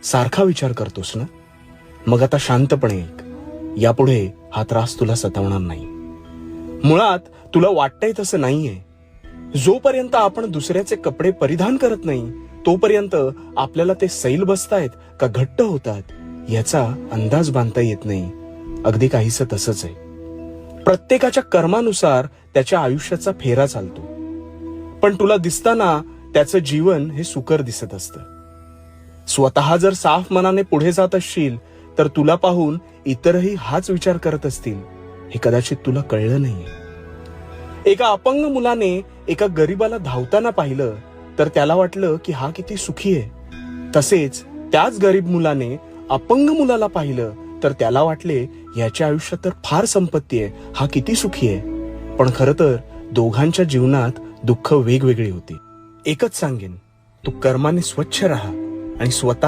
सारखा विचार करतोस ना? मग आता शांतपणे ऐक. यापुढे हा त्रास तुला सतावणार नाही. मुळात तुला वाटतंय तसं नाहीये. जोपर्यंत आपण दुसऱ्याचे कपडे परिधान करत नाही तोपर्यंत आपल्याला ते सैल बसतायत का घट्ट होतात याचा अंदाज बांधता येत नाही. अगदी काहीसं तसंच आहे. प्रत्येकाच्या कर्मानुसार त्याच्या आयुष्याचा फेरा चालतो. पण तुला दिसताना त्याचं जीवन हे सुकर दिसत असतं. स्वतः जर साफ मनाने पुढे जात असशील तर तुला पाहून इतरही हाच विचार करत असतील. हे कदाचित तुला कळलं नाहीये. एका अपंग मुलाने एका गरीबाला धावताना पाहिलं तर त्याला वाटलं की हा किती सुखी आहे. तसेच त्याच गरीब मुलाने अपंग मुलाला पाहिलं तर त्याला वाटले याच्या आयुष्यात तर फार संपत्ती आहे, हा किती सुखी आहे. पण खरं तर दोघांच्या जीवनात दुःख वेगवेगळी होती. एकच सांगेन, तू कर्माने स्वच्छ राहा आणि स्वतः